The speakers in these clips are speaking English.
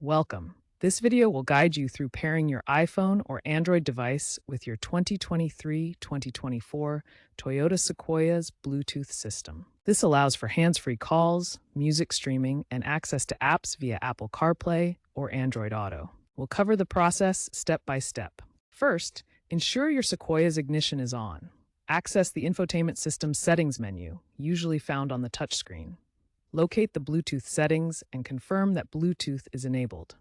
Welcome. This video will guide you through pairing your iPhone or Android device with your 2023-2024 Toyota Sequoia's Bluetooth system. This allows for hands-free calls, music streaming, and access to apps via Apple CarPlay or Android Auto. We'll cover the process step by step. First, ensure your Sequoia's ignition is on. Access the infotainment system's settings menu, usually found on the touchscreen. Locate the Bluetooth settings and confirm that Bluetooth is enabled.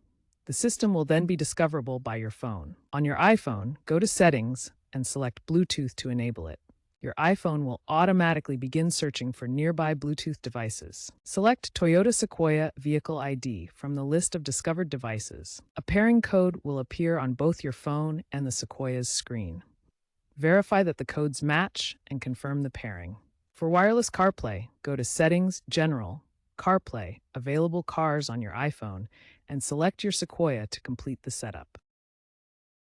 The system will then be discoverable by your phone. On your iPhone, go to Settings and select Bluetooth to enable it. Your iPhone will automatically begin searching for nearby Bluetooth devices. Select Toyota Sequoia Vehicle ID from the list of discovered devices. A pairing code will appear on both your phone and the Sequoia's screen. Verify that the codes match and confirm the pairing. For wireless CarPlay, go to Settings, General, CarPlay, Available Cars on your iPhone, and select your Sequoia to complete the setup.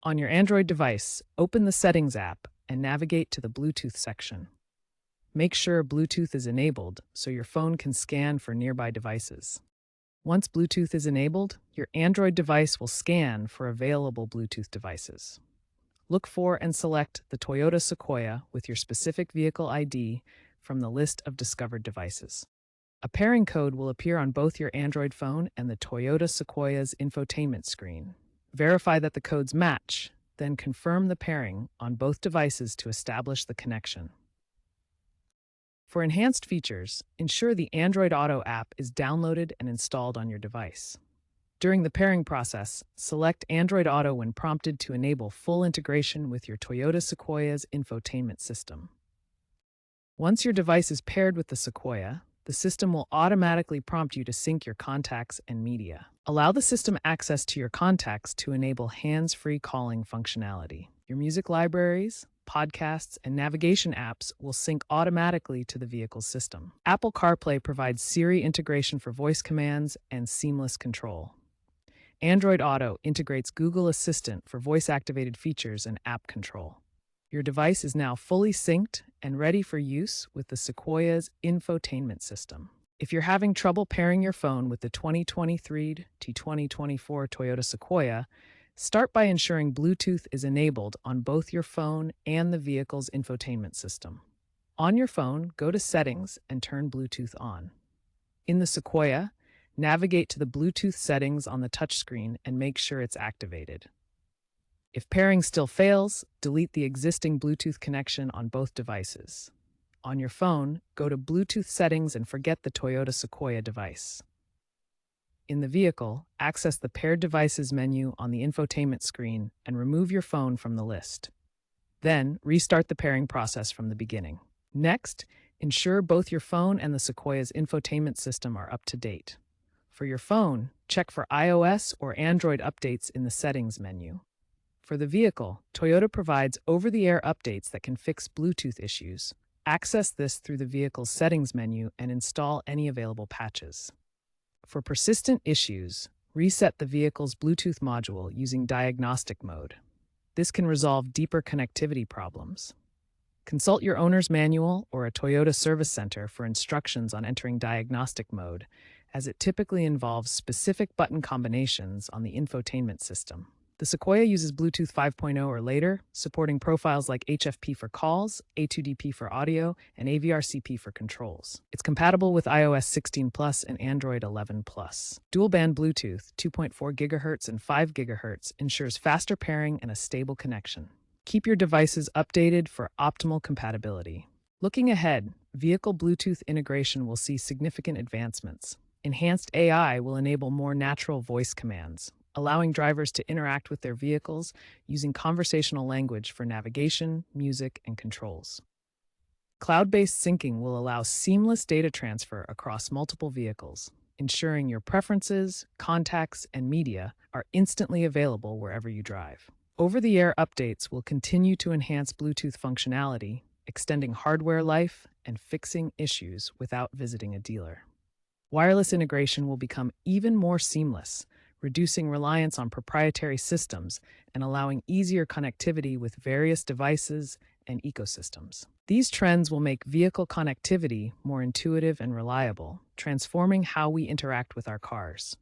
On your Android device, open the Settings app and navigate to the Bluetooth section. Make sure Bluetooth is enabled so your phone can scan for nearby devices. Once Bluetooth is enabled, your Android device will scan for available Bluetooth devices. Look for and select the Toyota Sequoia with your specific vehicle ID from the list of discovered devices. A pairing code will appear on both your Android phone and the Toyota Sequoia's infotainment screen. Verify that the codes match, then confirm the pairing on both devices to establish the connection. For enhanced features, ensure the Android Auto app is downloaded and installed on your device. During the pairing process, select Android Auto when prompted to enable full integration with your Toyota Sequoia's infotainment system. Once your device is paired with the Sequoia, the system will automatically prompt you to sync your contacts and media. Allow the system access to your contacts to enable hands-free calling functionality. Your music libraries, podcasts, and navigation apps will sync automatically to the vehicle's system. Apple CarPlay provides Siri integration for voice commands and seamless control. Android Auto integrates Google Assistant for voice-activated features and app control. Your device is now fully synced and ready for use with the Sequoia's infotainment system. If you're having trouble pairing your phone with the 2023 to 2024 Toyota Sequoia, start by ensuring Bluetooth is enabled on both your phone and the vehicle's infotainment system. On your phone, go to Settings and turn Bluetooth on. In the Sequoia, navigate to the Bluetooth settings on the touchscreen and make sure it's activated. If pairing still fails, delete the existing Bluetooth connection on both devices. On your phone, go to Bluetooth settings and forget the Toyota Sequoia device. In the vehicle, access the Paired Devices menu on the infotainment screen and remove your phone from the list. Then, restart the pairing process from the beginning. Next, ensure both your phone and the Sequoia's infotainment system are up to date. For your phone, check for iOS or Android updates in the Settings menu. For the vehicle, Toyota provides over-the-air updates that can fix Bluetooth issues. Access this through the vehicle's settings menu and install any available patches. For persistent issues, reset the vehicle's Bluetooth module using diagnostic mode. This can resolve deeper connectivity problems. Consult your owner's manual or a Toyota service center for instructions on entering diagnostic mode, as it typically involves specific button combinations on the infotainment system. The Sequoia uses Bluetooth 5.0 or later, supporting profiles like HFP for calls, A2DP for audio, and AVRCP for controls. It's compatible with iOS 16 Plus and Android 11 Plus. Dual-band Bluetooth, 2.4 GHz and 5 GHz, ensures faster pairing and a stable connection. Keep your devices updated for optimal compatibility. Looking ahead, vehicle Bluetooth integration will see significant advancements. Enhanced AI will enable more natural voice commands, allowing drivers to interact with their vehicles using conversational language for navigation, music, and controls. Cloud-based syncing will allow seamless data transfer across multiple vehicles, ensuring your preferences, contacts, and media are instantly available wherever you drive. Over-the-air updates will continue to enhance Bluetooth functionality, extending hardware life and fixing issues without visiting a dealer. Wireless integration will become even more seamless, reducing reliance on proprietary systems and allowing easier connectivity with various devices and ecosystems. These trends will make vehicle connectivity more intuitive and reliable, transforming how we interact with our cars.